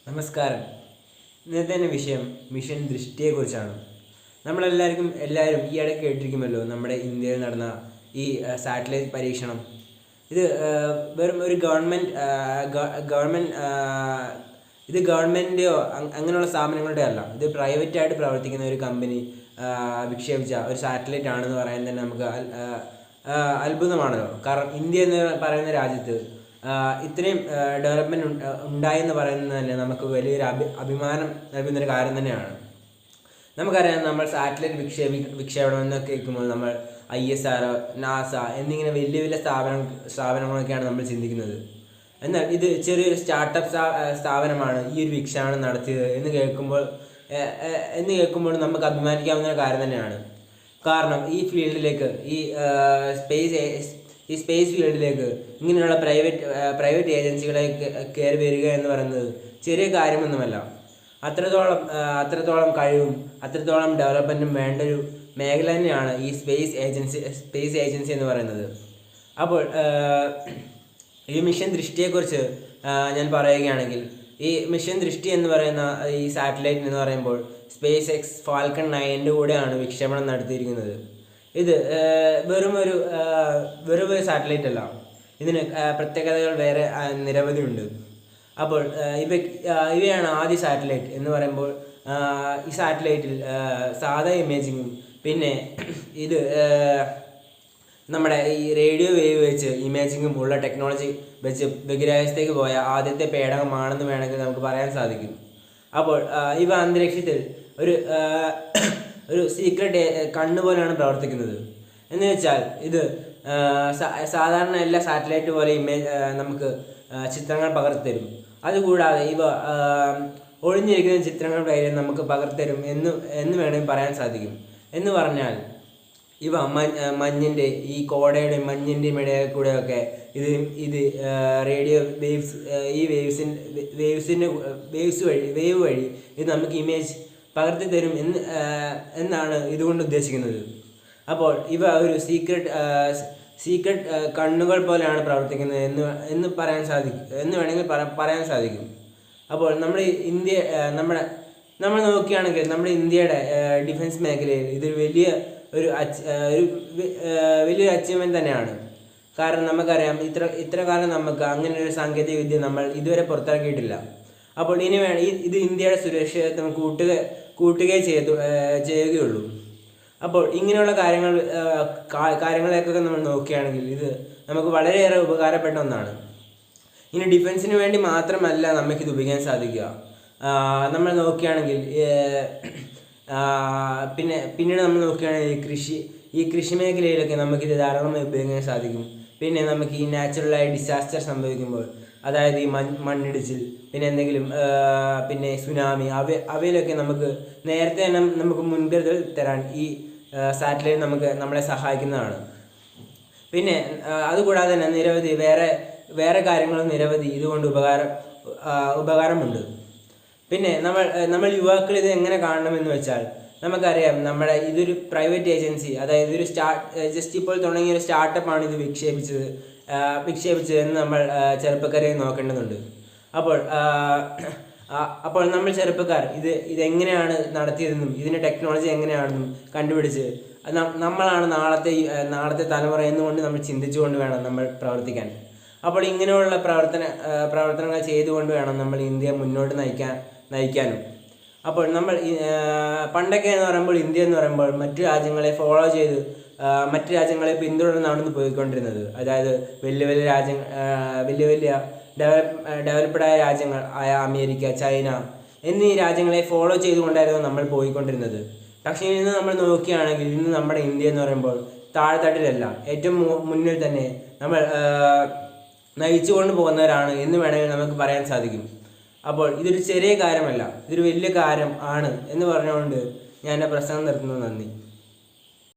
നമസ്കാരം. ഇന്നത്തെ വിഷയം മിഷൻ ദൃഷ്ടിയെക്കുറിച്ചാണ്. എല്ലാവരും ഈ ഇടയ്ക്ക് കേട്ടിരിക്കുമല്ലോ നമ്മുടെ ഇന്ത്യയിൽ നടന്ന ഈ സാറ്റലൈറ്റ് പരീക്ഷണം. ഇത് വെറും ഒരു ഗവൺമെൻറ്റെയോ അങ്ങനെയുള്ള സ്ഥാപനങ്ങളുടെ അല്ല. ഇത് പ്രൈവറ്റായിട്ട് പ്രവർത്തിക്കുന്ന ഒരു കമ്പനി വിക്ഷേപിച്ച ഒരു സാറ്റലൈറ്റ് ആണെന്ന് പറയാൻ തന്നെ നമുക്ക് അത്ഭുതമാണല്ലോ. കാരണം ഇന്ത്യ എന്ന് പറയുന്ന രാജ്യത്ത് ഇത്രയും ഡെവലപ്മെൻറ്റ് ഉണ്ടായെന്ന് പറയുന്നത് തന്നെ നമുക്ക് വലിയൊരു അഭിമാനം നൽകുന്നൊരു കാര്യം തന്നെയാണ്. നമുക്കറിയാം, നമ്മൾ സാറ്റലൈറ്റ് വിക്ഷേപണം എന്നൊക്കെ കേൾക്കുമ്പോൾ നമ്മൾ ISR, നാസ എന്നിങ്ങനെ വലിയ വലിയ സ്ഥാപനങ്ങളൊക്കെയാണ് നമ്മൾ ചിന്തിക്കുന്നത്. എന്നാൽ ഇത് ചെറിയൊരു സ്റ്റാർട്ടപ്പ് സ്ഥാപനമാണ് ഈ ഒരു വിക്ഷേപണം നടത്തിയത് എന്ന് കേൾക്കുമ്പോൾ നമുക്ക് അഭിമാനിക്കാവുന്ന ഒരു കാര്യം തന്നെയാണ്. കാരണം ഈ ഫീൽഡിലേക്ക് ഈ സ്പേസ് ഫീൽഡിലേക്ക് ഇങ്ങനെയുള്ള പ്രൈവറ്റ് ഏജൻസികളെ കയറി വരിക എന്ന് പറയുന്നത് ചെറിയ കാര്യമൊന്നുമല്ല. അത്രത്തോളം കഴിവും അത്രത്തോളം ഡെവലപ്മെൻറ്റും വേണ്ടൊരു മേഖല തന്നെയാണ് ഈ സ്പേസ് ഏജൻസി എന്ന് പറയുന്നത്. അപ്പോൾ ഈ മിഷൻ ദൃഷ്ടിയെക്കുറിച്ച് ഞാൻ പറയുകയാണെങ്കിൽ, ഈ മിഷൻ ദൃഷ്ടി എന്ന് പറയുന്ന ഈ സാറ്റലൈറ്റ് എന്ന് പറയുമ്പോൾ SpaceX Falcon 9 കൂടെയാണ് വിക്ഷേപണം നടത്തിയിരിക്കുന്നത്. ഇത് വെറും ഒരു സാറ്റലൈറ്റ് അല്ല. ഇതിന് പ്രത്യേകതകൾ വേറെ നിരവധി ഉണ്ട്. അപ്പോൾ ഇവയാണ് ആദ്യ സാറ്റലൈറ്റ് എന്ന് പറയുമ്പോൾ ഈ സാറ്റലൈറ്റിൽ സാധാ ഇമേജിങ്ങും പിന്നെ ഇത് നമ്മുടെ ഈ റേഡിയോ വേവ് വെച്ച് ഇമേജിങ്ങും ഉള്ള ടെക്നോളജി വെച്ച് ബഹിരാകാശത്തേക്ക് പോയ ആദ്യത്തെ പേടകമാണെന്ന് വേണമെങ്കിൽ നമുക്ക് പറയാൻ സാധിക്കും. അപ്പോൾ ഇവ അന്തരീക്ഷത്തിൽ ഒരു സീക്രട്ട് കണ്ണുപോലെയാണ് പ്രവർത്തിക്കുന്നത്. എന്ന് വെച്ചാൽ ഇത് സാധാരണ എല്ലാ സാറ്റലൈറ്റ് പോലെ നമുക്ക് ചിത്രങ്ങൾ പകർത്തരും. അതുകൂടാതെ ഇവ ഒളിഞ്ഞിരിക്കുന്ന ചിത്രങ്ങൾ വരെ നമുക്ക് പകർത്തരും എന്ന് വേണമെങ്കിൽ പറയാൻ സാധിക്കും. എന്ന് പറഞ്ഞാൽ ഇവ മഞ്ഞിൻ്റെ ഈ കോടയുടെയും മഞ്ഞിൻ്റെയും ഇടയിൽ കൂടെയൊക്കെ ഇത് റേഡിയോ വേവ്സ് ഈ വേവ് വഴി ഇത് നമുക്ക് ഇമേജ് പകർത്തി തരും എന്നാണ് ഇതുകൊണ്ട് ഉദ്ദേശിക്കുന്നത്. അപ്പോൾ ഇവ ഒരു സീക്രട്ട് കണ്ണുകൾ പോലെയാണ് പ്രവർത്തിക്കുന്നത് എന്ന് വേണമെങ്കിൽ പറയാൻ സാധിക്കും. അപ്പോൾ നമ്മൾ നോക്കുകയാണെങ്കിൽ നമ്മുടെ ഇന്ത്യയുടെ ഡിഫൻസ് മേഖലയിൽ ഇതൊരു വലിയൊരു അച്ചീവ്മെൻറ്റ് തന്നെയാണ്. കാരണം നമുക്കറിയാം, ഇത്ര കാലം നമുക്ക് അങ്ങനെ ഒരു സാങ്കേതിക വിദ്യ നമ്മൾ ഇതുവരെ പുറത്തിറക്കിയിട്ടില്ല. അപ്പോൾ ഇത് ഇന്ത്യയുടെ സുരക്ഷിതത്വം കൂട്ടുകയേ ചെയ്യുകയുള്ളൂ. അപ്പോൾ ഇങ്ങനെയുള്ള കാര്യങ്ങളെയൊക്കെ നമ്മൾ നോക്കുകയാണെങ്കിൽ ഇത് നമുക്ക് വളരെയേറെ ഉപകാരപ്പെട്ട ഒന്നാണ്. ഇനി ഡിഫൻസിന് വേണ്ടി മാത്രമല്ല നമുക്കിത് ഉപയോഗിക്കാൻ സാധിക്കുക. നമ്മൾ നോക്കുകയാണെങ്കിൽ പിന്നീട് നമ്മൾ നോക്കുകയാണെങ്കിൽ ഈ കൃഷി മേഖലയിലൊക്കെ നമുക്കിത് ധാരാളമായി ഉപയോഗിക്കാൻ സാധിക്കും. പിന്നെ നമുക്ക് ഈ നാച്ചുറലായി ഡിസാസ്റ്റർ സംഭവിക്കുമ്പോൾ, അതായത് ഈ മണ്ണിടിച്ചിൽ, പിന്നെ എന്തെങ്കിലും പിന്നെ സുനാമി, അവയിലൊക്കെ നമുക്ക് നേരത്തെ തന്നെ നമുക്ക് മുൻകരുതൽ തരാൻ ഈ സാറ്റലൈറ്റ് നമ്മളെ സഹായിക്കുന്നതാണ്. പിന്നെ അതുകൂടാതെ തന്നെ നിരവധി വേറെ കാര്യങ്ങളും നിരവധി ഇതുകൊണ്ട് ഉപകാരമുണ്ട്. പിന്നെ നമ്മൾ യുവാക്കൾ ഇത് എങ്ങനെ കാണണമെന്ന് വെച്ചാൽ, നമുക്കറിയാം ഇതൊരു പ്രൈവറ്റ് ഏജൻസി, അതായത് ജസ്റ്റ് ഇപ്പോൾ തുടങ്ങിയ ഒരു സ്റ്റാർട്ടപ്പാണ് ഇത് വിക്ഷേപിച്ചത് എന്ന് നമ്മൾ ചെറുപ്പക്കാരെ നോക്കേണ്ടതുണ്ട്. അപ്പോൾ നമ്മൾ ചെറുപ്പക്കാർ ഇതെങ്ങനെയാണ് നടത്തിയതെന്നും ഇതിൻ്റെ ടെക്നോളജി എങ്ങനെയാണെന്നും കണ്ടുപിടിച്ച് നമ്മളാണ് നാളത്തെ തലമുറ എന്നുകൊണ്ട് നമ്മൾ ചിന്തിച്ചുകൊണ്ട് വേണം നമ്മൾ പ്രവർത്തിക്കാൻ. അപ്പോൾ ഇങ്ങനെയുള്ള പ്രവർത്തനങ്ങൾ ചെയ്തുകൊണ്ട് വേണം നമ്മൾ ഇന്ത്യയെ മുന്നോട്ട് നയിക്കാനും. അപ്പോൾ നമ്മൾ പണ്ടൊക്കെ എന്ന് പറയുമ്പോൾ ഇന്ത്യ എന്ന് പറയുമ്പോൾ മറ്റു രാജ്യങ്ങളെ ഫോളോ ചെയ്ത് മറ്റു രാജ്യങ്ങളെ പിന്തുടർന്നാണ് പോയിക്കൊണ്ടിരുന്നത്. അതായത് വലിയ ഡെവലപ്ഡായ രാജ്യങ്ങൾ ആയ അമേരിക്ക, ചൈന എന്നീ രാജ്യങ്ങളെ ഫോളോ ചെയ്തുകൊണ്ടായിരുന്നു നമ്മൾ പോയിക്കൊണ്ടിരുന്നത്. പക്ഷേ ഇന്ന് നമ്മൾ നോക്കുകയാണെങ്കിൽ ഇന്ന് നമ്മുടെ ഇന്ത്യ എന്ന് പറയുമ്പോൾ താഴെത്തട്ടിലല്ല, ഏറ്റവും മുന്നിൽ തന്നെ നമ്മൾ നയിച്ചുകൊണ്ട് പോകുന്നവരാണ് എന്ന് വേണമെങ്കിൽ നമുക്ക് പറയാൻ സാധിക്കും. അപ്പോൾ ഇതൊരു ചെറിയ കാര്യമല്ല, ഇതൊരു വലിയ കാര്യം ആണ് എന്ന് പറഞ്ഞുകൊണ്ട് ഞാൻ എൻ്റെ പ്രസംഗം നിർത്തുന്നു. നന്ദി.